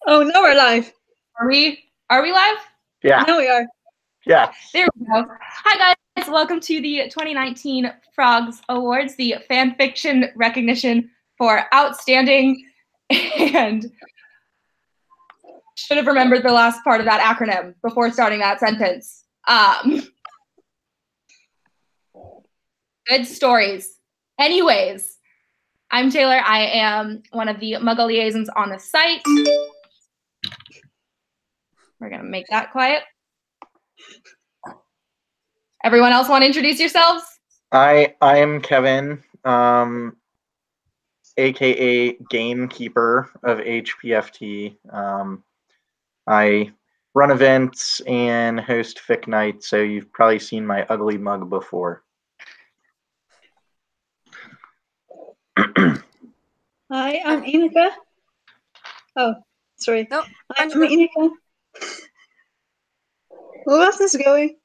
Oh, now we're live. Are we live? Yeah. Now we are. Yeah. There we go. Hi guys, welcome to the 2019 Frogs Awards, the fan fiction recognition for outstanding, and should have remembered the last part of that acronym before starting that sentence. Good stories. Anyways, I'm Taylor. I am one of the Muggle liaisons on the site. We're gonna make that quiet. Everyone else want to introduce yourselves? I am Kevin, aka Gamekeeper of HPFT. I run events and host Fic Nights, so you've probably seen my ugly mug before. Hi, I'm Inika. Oh, sorry. No, I'm Inika. Who else is going?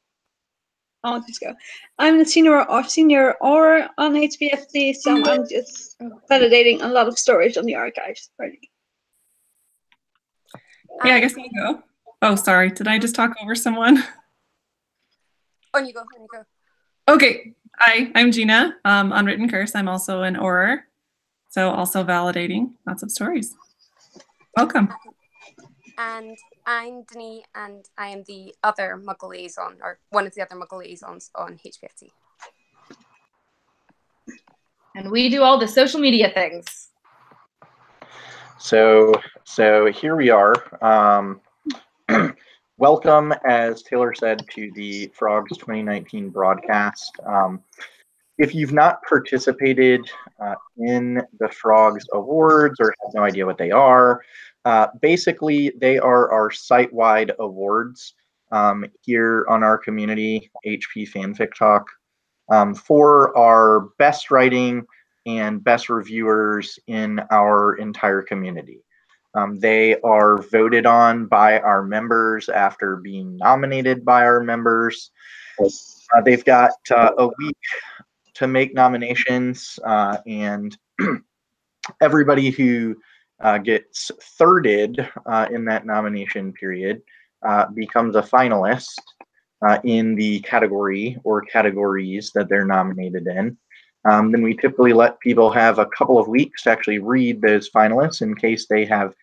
I'll just go. I'm the senior or on HPFT, so I'm just validating a lot of storage on the archives. Already. Yeah, I guess I'll go. Oh, sorry. Did I just talk over someone? On you go. Okay. Hi, I'm Gina. Unwritten Curse. I'm also an Auror, so also validating lots of stories. Welcome. And I'm Denise, and I am the other Muggle liaison, or one of the other Muggle liaisons on HPFT. And we do all the social media things. So here we are. Welcome, as Taylor said, to the Frogs 2019 broadcast. If you've not participated in the Frogs Awards or have no idea what they are, basically they are our site-wide awards here on our community, HP Fanfic Talk, for our best writing and best reviewers in our entire community. They are voted on by our members after being nominated by our members. They've got a week to make nominations, and everybody who gets thirded in that nomination period becomes a finalist in the category or categories that they're nominated in. Then we typically let people have a couple of weeks to actually read those finalists in case they have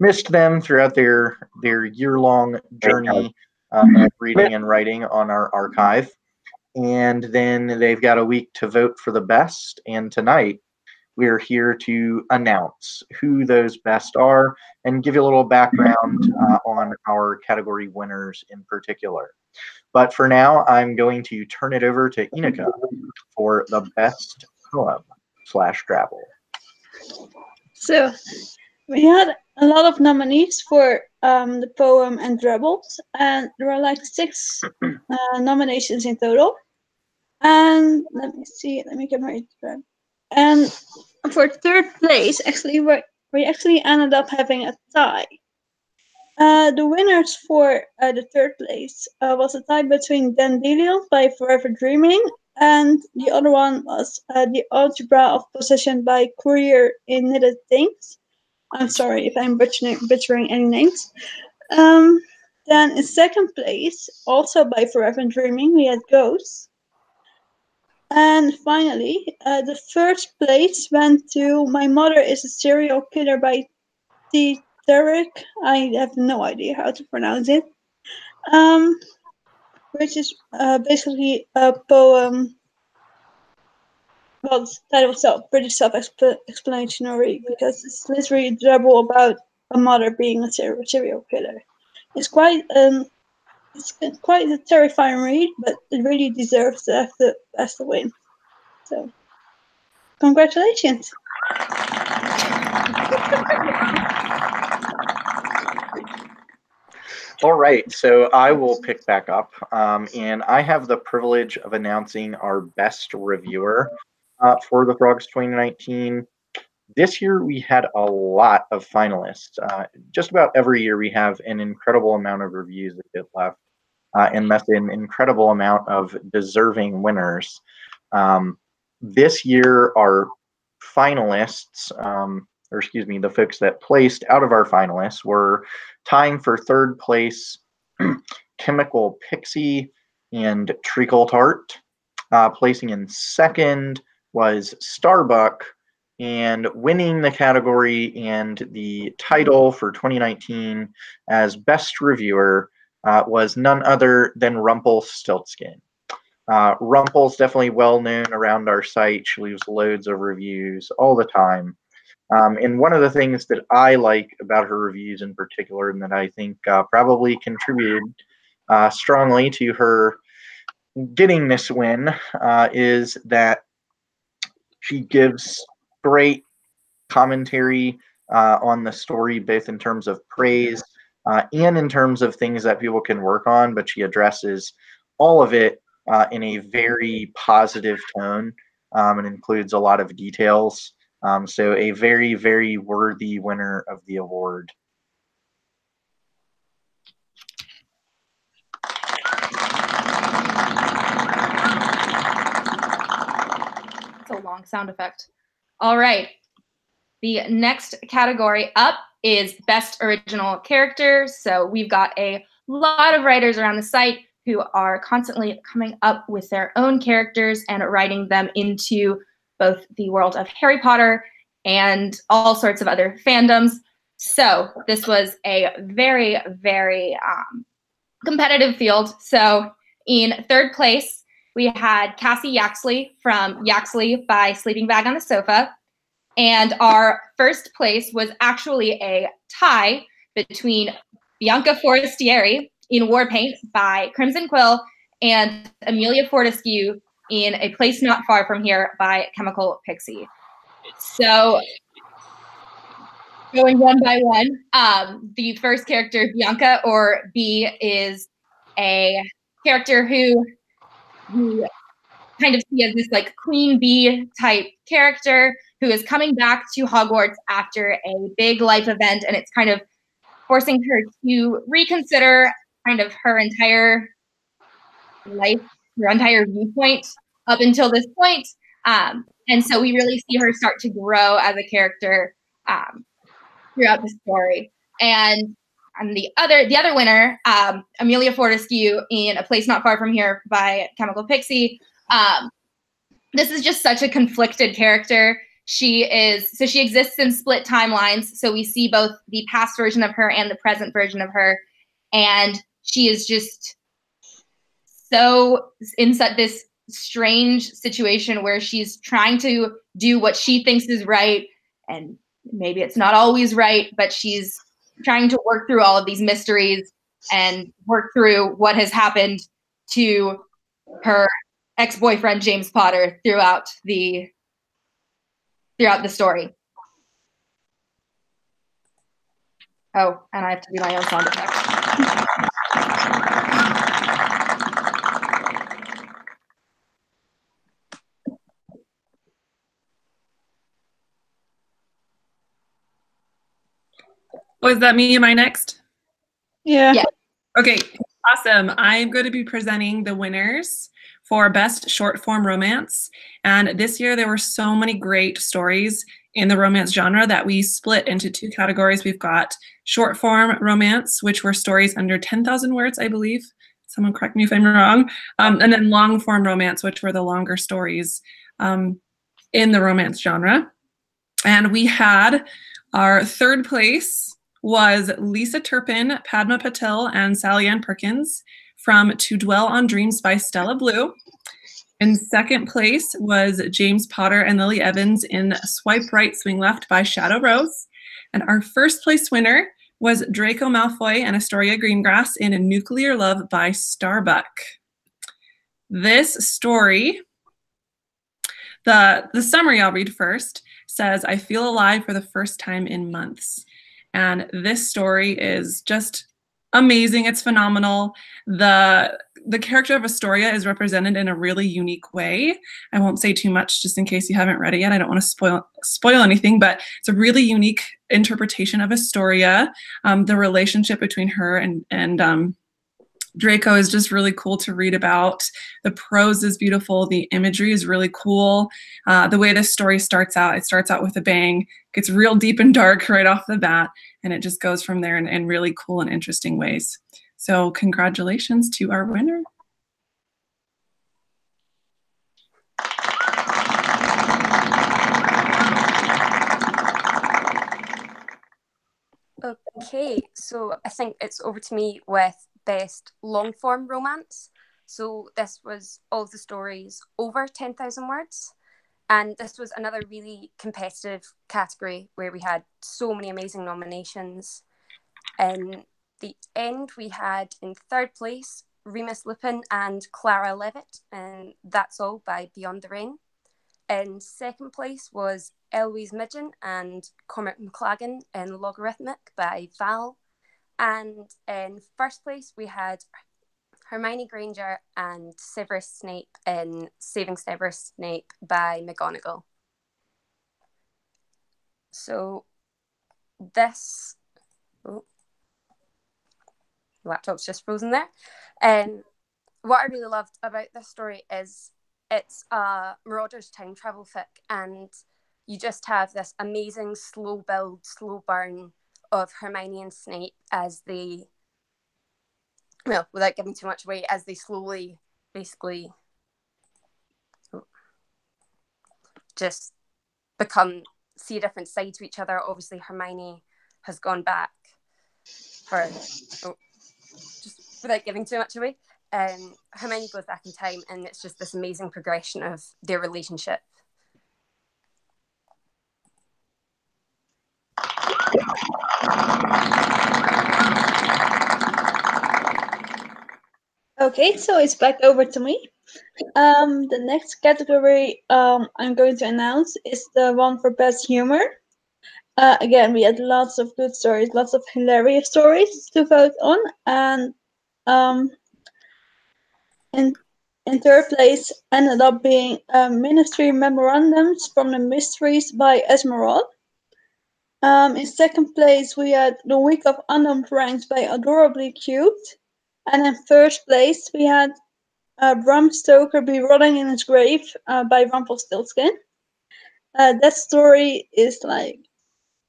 missed them throughout their year-long journey of reading and writing on our archive. And then they've got a week to vote for the best. And tonight, we're here to announce who those best are and give you a little background on our category winners in particular. But for now, I'm going to turn it over to Inika for the best poem/drabble. So, we had a lot of nominees for the poem and drabbles, and there were like 6 nominations in total. And let me see, let me get my Instagram. And for third place, actually, we actually ended up having a tie. The winners for the third place was a tie between Dandelion by Forever Dreaming, and the other one was The Algebra of Possession by Courier in Knitted Things. I'm sorry if I'm butchering any names. Then in second place, also by Forever Dreaming, we had Ghosts. And finally, the first place went to My Mother is a Serial Killer by T. Derek. I have no idea how to pronounce it. Which is basically a poem. Well, the title itself pretty self-explanatory because it's literally a drabble about a mother being a serial killer. It's quite a terrifying read, but it really deserves to have the win. So, congratulations! All right, so I will pick back up, and I have the privilege of announcing our best reviewer for the Frogs 2019. This year we had a lot of finalists. Just about every year we have an incredible amount of reviews that get left, and thus an incredible amount of deserving winners. This year our finalists or excuse me, the folks that placed out of our finalists were tying for third place Chemical Pixie and Treacle Tart. Placing in second was Starbuck, and winning the category and the title for 2019 as Best Reviewer was none other than Rumpelstiltskin. Rumpel's definitely well known around our site. She leaves loads of reviews all the time. And one of the things that I like about her reviews in particular, and that I think probably contributed strongly to her getting this win, is that she gives great commentary on the story, both in terms of praise and in terms of things that people can work on, but she addresses all of it in a very positive tone and includes a lot of details. So a very, very worthy winner of the award. It's a long sound effect. All right. The next category up is Best Original Character. So we've got a lot of writers around the site who are constantly coming up with their own characters and writing them into both the world of Harry Potter and all sorts of other fandoms. So this was a very, very competitive field. So in third place, we had Cassie Yaxley from Yaxley by Sleeping Bag on the Sofa. And our first place was actually a tie between Bianca Forestieri in Warpaint by Crimson Quill and Amelia Fortescue in A Place Not Far From Here by Chemical Pixie. So going one by one, the first character, Bianca, or B, is a character who we kind of see as this like queen bee type character who is coming back to Hogwarts after a big life event, and it's kind of forcing her to reconsider kind of her entire life, her entire viewpoint up until this point. And so we really see her start to grow as a character throughout the story. And the other winner, Amelia Fortescue in A Place Not Far From Here by Chemical Pixie. This is just such a conflicted character. She exists in split timelines. So we see both the past version of her and the present version of her. And she is just so in this strange situation where she's trying to do what she thinks is right. And maybe it's not always right, but she's trying to work through all of these mysteries and work through what has happened to her ex-boyfriend James Potter throughout the story. Oh, and I have to do my own sound effect. Oh, is that me? Am I next? Yeah. Okay, awesome. I'm going to be presenting the winners for Best Short Form Romance. And this year there were so many great stories in the romance genre that we split into two categories. We've got short form romance, which were stories under 10,000 words, I believe. Someone correct me if I'm wrong. And then long form romance, which were the longer stories in the romance genre. And we had our third place was Lisa Turpin, Padma Patel, and Sally Ann Perkins from To Dwell on Dreams by Stella Blue. In second place was James Potter and Lily Evans in Swipe Right, Swing Left by Shadow Rose. And our first place winner was Draco Malfoy and Astoria Greengrass in Nuclear Love by Starbuck. This story, the summary I'll read first, says, I feel alive for the first time in months. And this story is just amazing. It's phenomenal. The character of Astoria is represented in a really unique way. I won't say too much just in case you haven't read it yet. I don't want to spoil anything, but it's a really unique interpretation of Astoria. The relationship between her and Draco is just really cool to read about. The prose is beautiful. The imagery is really cool. The way this story starts out, it starts out with a bang, gets real deep and dark right off the bat, and it just goes from there in really cool and interesting ways. So congratulations to our winner. Okay, so I think it's over to me with best long form romance. So this was all of the stories over 10,000 words. And this was another really competitive category where we had so many amazing nominations. In the end, we had in third place Remus Lupin and Clara Levitt, and That's All by Beyond the Rain. In second place was Eloise Midgen and Cormac McLagan in Logarithmic by Val. And in first place, we had Hermione Granger and Severus Snape in Saving Severus Snape by McGonagall. So this... Oh, the laptop's just frozen there. What I really loved about this story is it's a Marauders time travel fic, and you just have this amazing slow build, slow burn of Hermione and Snape as they, well, without giving too much away, as they slowly basically just see a different side to each other. Obviously, Hermione has gone back for, just without giving too much away, Hermione goes back in time, and it's just this amazing progression of their relationship. Okay, so it's back over to me. The next category I'm going to announce is the one for best humor. Again, we had lots of good stories, lots of hilarious stories to vote on, and in third place ended up being Ministry Memorandums from the Mysteries by Esmeralda. In second place, we had The Week of Unknown Ranks by Adorably Cute. And in first place, we had Bram Stoker Be Rotting in His Grave by Rumpelstiltskin. That story is like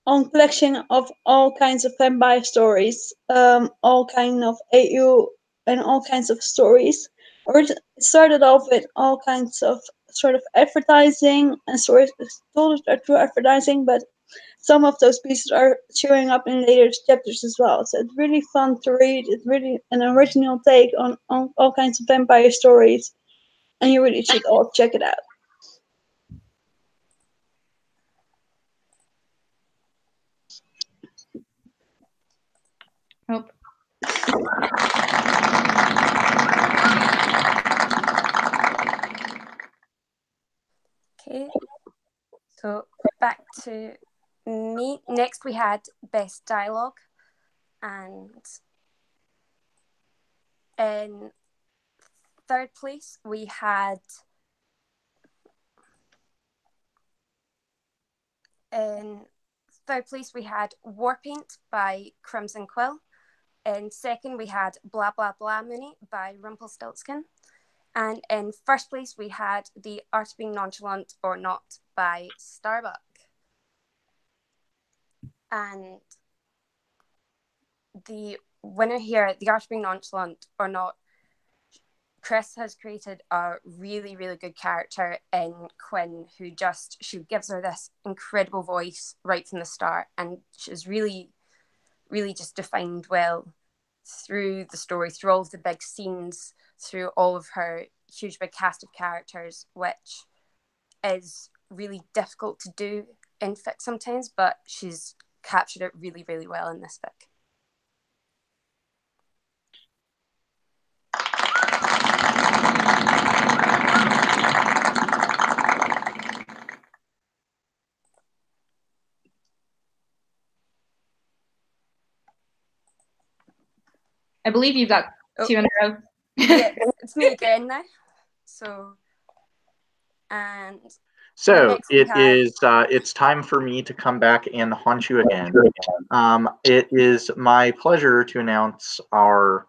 on collection of all kinds of vampire stories, all kind of AU and all kinds of stories. Or it started off with all kinds of sort of advertising and stories told through advertising, but some of those pieces are showing up in later chapters as well. So it's really fun to read. It's really an original take on all kinds of vampire stories, and you really should all check it out. Hope. Okay, so back to me. Next, we had Best Dialogue, and in third place, we had Warpaint by Crimson Quill. In second, we had Blah Blah Blah Mooney by Rumpelstiltskin. And in first place, we had The Art of Being Nonchalant or Not by Starbuck. And the winner here, The Art of Being Nonchalant or Not, Chris has created a really, really good character in Quinn, who she gives her this incredible voice right from the start. And she's really, really just defined well through the story, through all of the big scenes, through all of her huge big cast of characters, which is really difficult to do in fic sometimes, but she's captured it really, really well in this fic. I believe you've got two in a row. Yeah, it's me again now. So, and so it's time for me to come back and haunt you again. It is my pleasure to announce our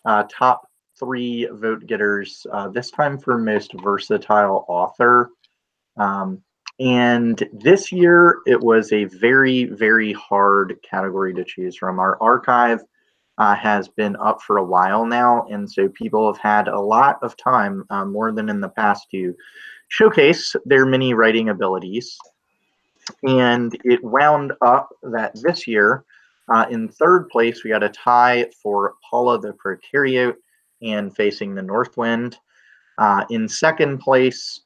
top 3 vote getters, this time for most versatile author. And this year, it was a very, very hard category to choose from. Our archive has been up for a while now, and so people have had a lot of time, more than in the past, to showcase their many writing abilities. And it wound up that this year, in third place, we got a tie for Paula the Prokaryote and Facing the North Wind. In second place,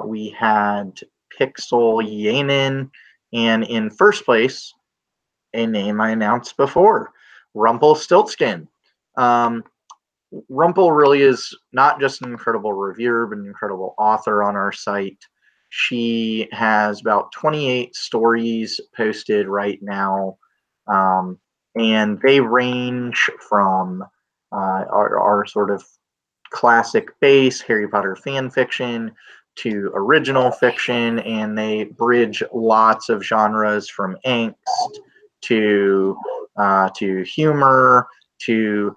we had Pixel Yanin. And in first place, a name I announced before, Rumpelstiltskin. Rumpel really is not just an incredible reviewer, but an incredible author on our site. She has about 28 stories posted right now, and they range from our sort of classic base Harry Potter fan fiction to original fiction, and they bridge lots of genres from angst to humor to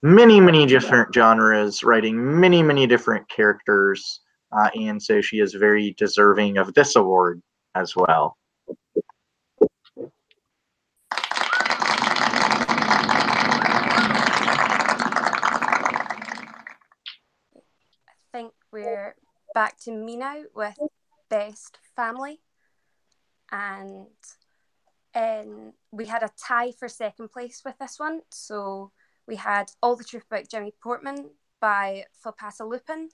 many, many different genres, writing many, many different characters, and so she is very deserving of this award as well. I think we're back to me now with Best Family. And we had a tie for second place with this one. So we had All the Truth About Jimmy Portman by Philpassa Lupin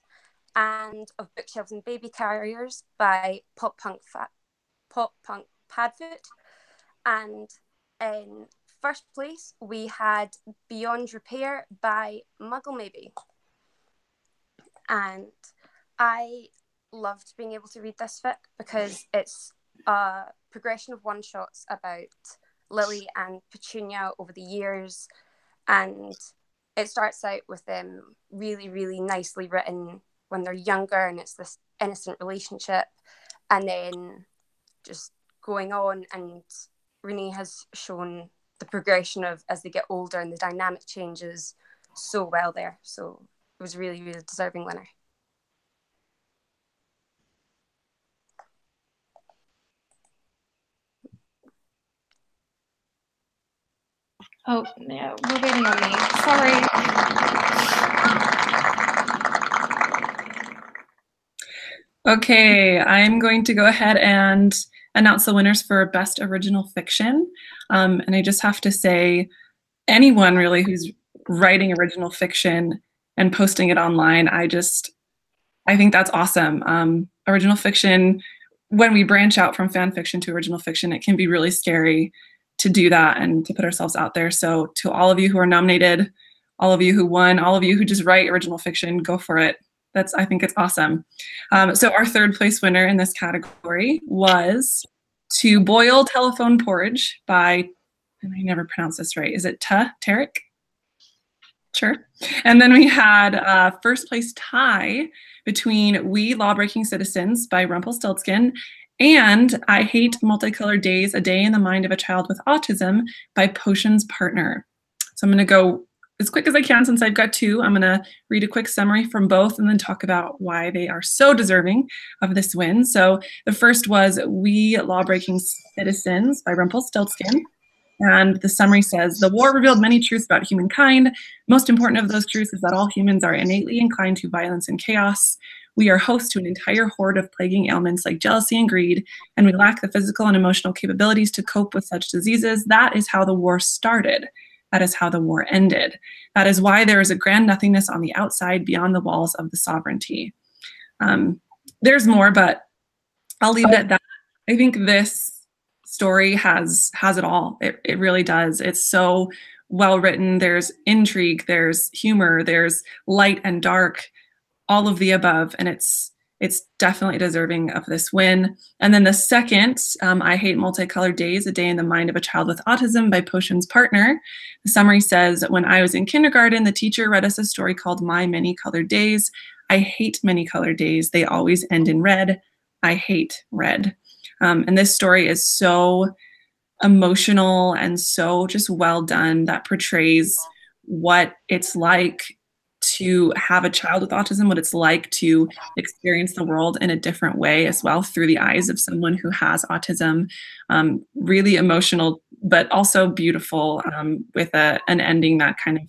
and Of Bookshelves and Baby Carriers by Pop Punk Padfoot. And in first place, we had Beyond Repair by Muggle Maybe. And I loved being able to read this fic because it's a progression of one-shots about Lily and Petunia over the years, and it starts out with them really, really nicely written when they're younger, and it's this innocent relationship, and then just going on, and Renee has shown the progression of as they get older and the dynamic changes so well there. So it was really, really deserving winner. Oh, no, we're waiting on me. Sorry. Okay, I'm going to go ahead and announce the winners for Best Original Fiction. And I just have to say, anyone really who's writing original fiction and posting it online, I think that's awesome. Original fiction, when we branch out from fan fiction to original fiction, it can be really scary to do that and to put ourselves out there. So to all of you who are nominated, all of you who won, all of you who just write original fiction, go for it. I think it's awesome. So our third place winner in this category was To Boil Telephone Porridge by, and I never pronounce this right, is it Tarek? Sure. And then we had first place tie between We Lawbreaking Citizens by Rumpelstiltskin and I Hate Multicolored Days, A Day in the Mind of a Child with Autism by Potion's Partner. So I'm going to go as quick as I can since I've got two. I'm going to read a quick summary from both and then talk about why they are so deserving of this win. So the first was We Lawbreaking Citizens by Rumpelstiltskin. And the summary says, the war revealed many truths about humankind. Most important of those truths is that all humans are innately inclined to violence and chaos. We are host to an entire horde of plaguing ailments like jealousy and greed, and we lack the physical and emotional capabilities to cope with such diseases. That is how the war started. That is how the war ended. That is why there is a grand nothingness on the outside beyond the walls of the sovereignty. There's more, but I'll leave it at that. I think this story has it all. It really does. It's so well written. There's intrigue, there's humor, there's light and dark, all of the above, and it's definitely deserving of this win. And then the second, I Hate Multicolored Days, A Day in the Mind of a Child with Autism by Potion's Partner. The summary says, when I was in kindergarten, the teacher read us a story called My Many Colored Days. I hate many colored days. They always end in red. I hate red. And this story is so emotional and so just well done that portrays what it's like to have a child with autism, what it's like to experience the world in a different way as well through the eyes of someone who has autism. Really emotional, but also beautiful, with an ending that kind of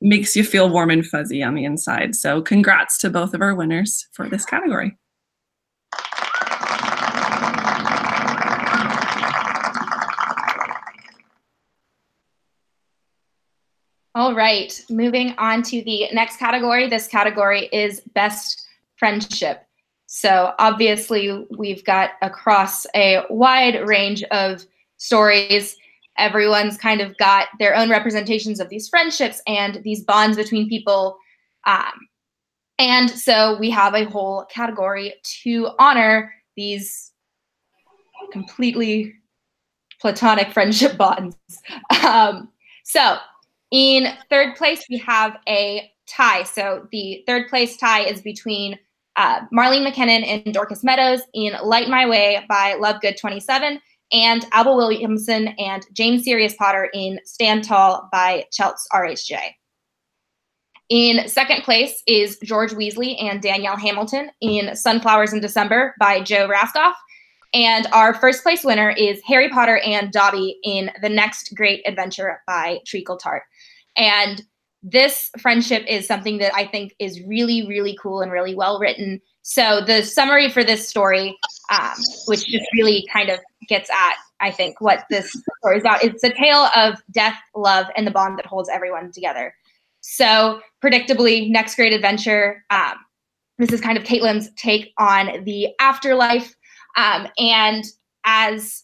makes you feel warm and fuzzy on the inside. So congrats to both of our winners for this category. All right, moving on to the next category. This category is Best Friendship. So obviously we've got across a wide range of stories. Everyone's kind of got their own representations of these friendships and these bonds between people. And so we have a whole category to honor these completely platonic friendship bonds. So in third place, we have a tie. So the third place tie is between Marlene McKinnon and Dorcas Meadows in Light My Way by Lovegood 27, and Alba Williamson and James Sirius Potter in Stand Tall by Chelts RHJ. In second place is George Weasley and Danielle Hamilton in Sunflowers in December by Joe Raskoff. And our first place winner is Harry Potter and Dobby in The Next Great Adventure by Treacle Tart. And this friendship is something that I think is really, really cool and really well written. So the summary for this story, which just really kind of gets at, I think, what this story is about, it's a tale of death, love, and the bond that holds everyone together. So predictably, Next Great Adventure, this is kind of Caitlin's take on the afterlife. And as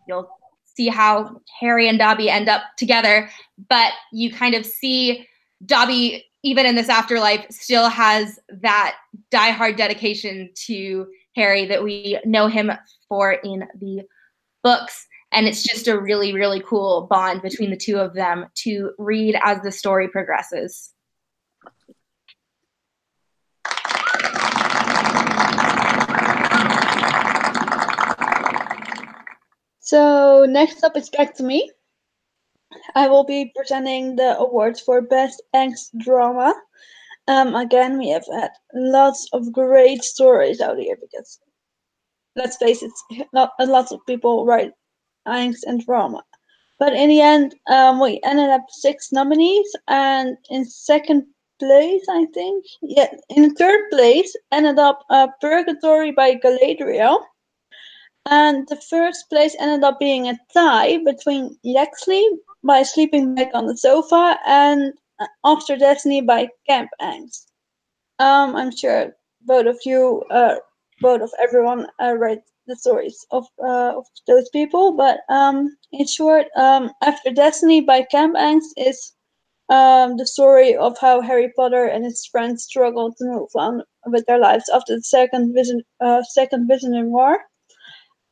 you'll see how Harry and Dobby end up together, but you kind of see Dobby, even in this afterlife, still has that diehard dedication to Harry that we know him for in the books. And it's just a really, really cool bond between the two of them to read as the story progresses. So next up is back to me. I will be presenting the awards for Best Angst Drama. Again, we have had lots of great stories out here because, let's face it, not a lot of people write angst and drama. But in the end, we ended up 6 nominees, and in second place, I think, in third place ended up Purgatory by Galadriel. And the first place ended up being a tie between Yaxley by Sleeping Bag on the Sofa and After Destiny by Camp Angst. I'm sure both of everyone read the stories of those people, but in short, After Destiny by Camp Angst is the story of how Harry Potter and his friends struggle to move on with their lives after the Second Wizarding War.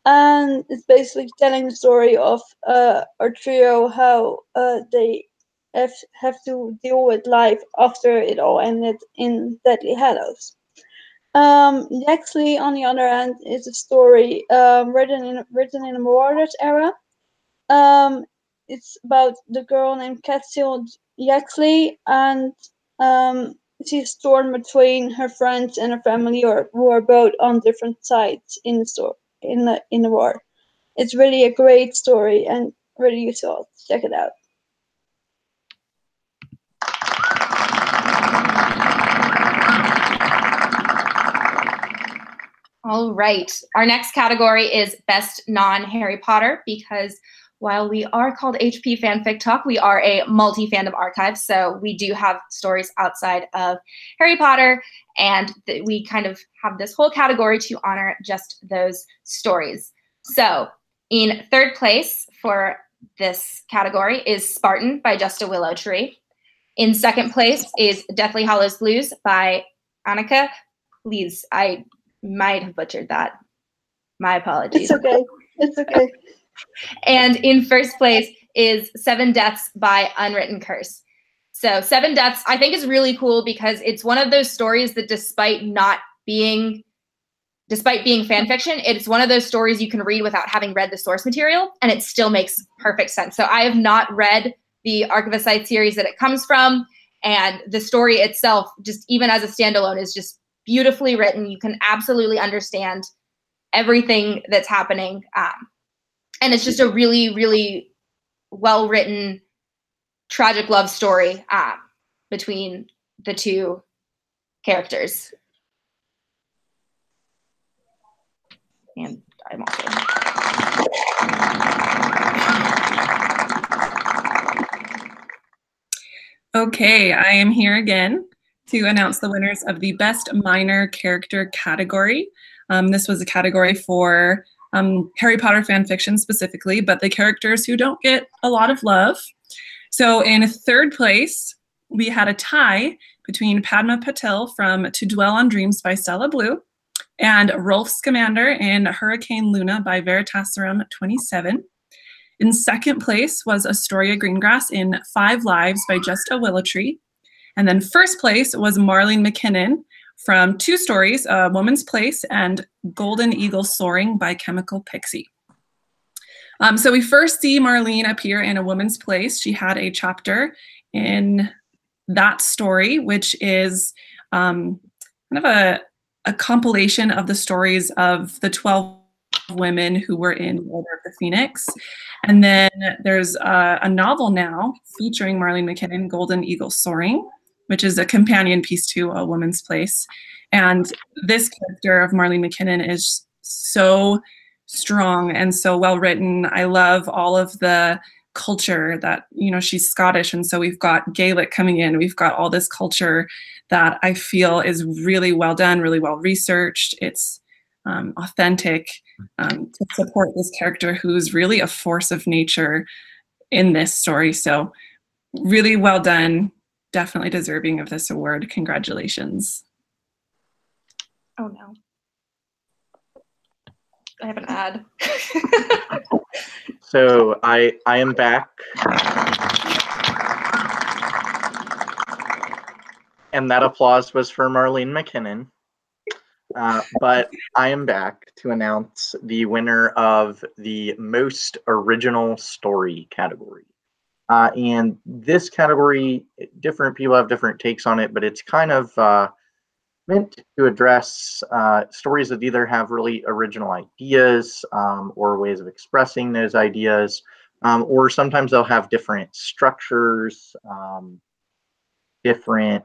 And it's basically telling the story of our trio, how they have to deal with life after it all ended in Deathly Hallows. Yaxley, on the other hand, is a story written in the Marauders era. It's about the girl named Catsil Yaxley, and she's torn between her friends and her family, who are both on different sides in the story. In the war. It's really a great story and really useful. Check it out. All right. Our next category is Best Non-Harry Potter, because while we are called HP Fanfic Talk, we are a multi-fandom archive, so we do have stories outside of Harry Potter, and we kind of have this whole category to honor just those stories. So in third place for this category is Spartan by Just a Willow Tree. In second place is Deathly Hallows Blues by Annika. Please, I might have butchered that. My apologies. It's okay. It's okay. And in first place is 7 Deaths by Unwritten Curse. So 7 Deaths, I think, is really cool because it's one of those stories that, despite not being despite being fan fiction, it's one of those stories you can read without having read the source material, and it still makes perfect sense. So I have not read the Archivist series that it comes from, and the story itself, just even as a standalone, is just beautifully written. You can absolutely understand everything that's happening. And it's just a really, really well-written, tragic love story between the two characters. And I'm also... Okay, I am here again to announce the winners of the Best Minor Character category. This was a category for Harry Potter fan fiction specifically, but the characters who don't get a lot of love. So in third place, we had a tie between Padma Patel from To Dwell on Dreams by Stella Blue and Rolf Scamander in Hurricane Luna by Veritaserum 27. In second place was Astoria Greengrass in 5 Lives by Just a Willow Tree. And then first place was Marlene McKinnon from 2 stories, A Woman's Place and Golden Eagle Soaring by Chemical Pixie. So we first see Marlene appear in A Woman's Place. She had a chapter in that story, which is kind of a compilation of the stories of the 12 women who were in Order of the Phoenix. And then there's a novel now featuring Marlene McKinnon, Golden Eagle Soaring, which is a companion piece to A Woman's Place. And this character of Marlene McKinnon is so strong and so well written. I love all of the culture that, you know, she's Scottish, and so we've got Gaelic coming in. We've got all this culture that I feel is really well done, really well researched. It's authentic to support this character who's really a force of nature in this story. So really well done. Definitely deserving of this award. Congratulations. Oh no. I have an ad. So I am back. And that applause was for Marlene McKinnon. But I am back to announce the winner of the Most Original Story category. And this category, different people have different takes on it, but it's kind of meant to address stories that either have really original ideas or ways of expressing those ideas, or sometimes they'll have different structures, different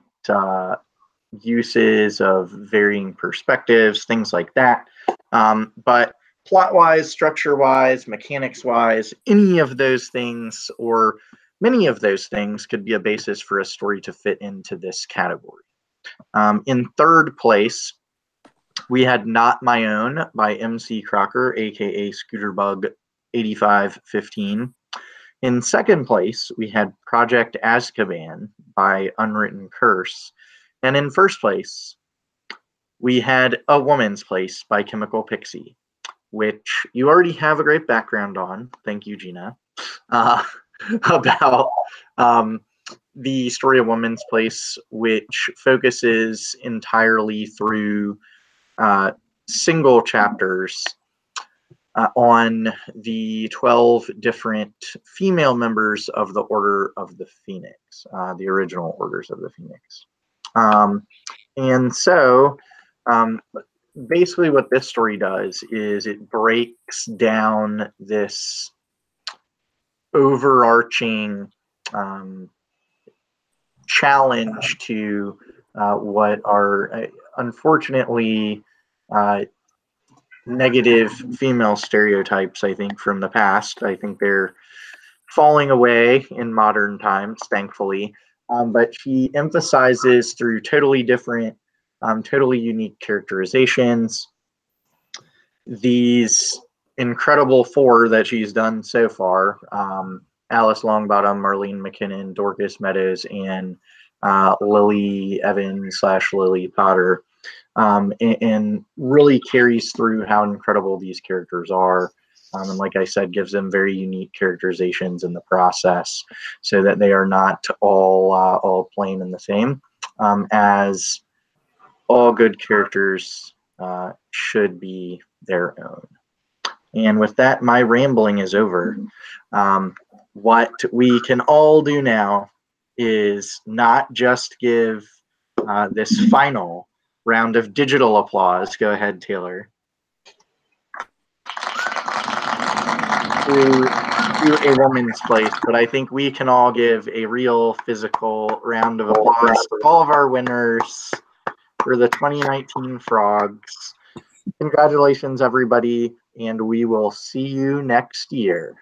uses of varying perspectives, things like that. But plot-wise, structure-wise, mechanics-wise, any of those things or many of those things could be a basis for a story to fit into this category. In third place, we had Not My Own by MC Crocker, aka Scooterbug 8515. In second place, we had Project Azkaban by Unwritten Curse. And in first place, we had A Woman's Place by Chemical Pixie, which you already have a great background on. Thank you, Gina. About the story of Woman's Place, which focuses entirely through single chapters on the 12 different female members of the Order of the Phoenix, the original Orders of the Phoenix. And so basically what this story does is it breaks down this overarching challenge to what are unfortunately negative female stereotypes, I think, from the past. I think they're falling away in modern times, thankfully. But she emphasizes through totally different, totally unique characterizations, these incredible 4 that she's done so far. Alice Longbottom, Marlene McKinnon, Dorcas Meadows, and Lily Evans / Lily Potter, and really carries through how incredible these characters are. And like I said, gives them very unique characterizations in the process so that they are not all plain and the same, as all good characters should be their own. And with that, my rambling is over. What we can all do now is not just give this final round of digital applause. Go ahead, Taylor. To a woman's place, but I think we can all give a real physical round of applause to all of our winners for the 2019 Frogs. Congratulations, everybody, and we will see you next year.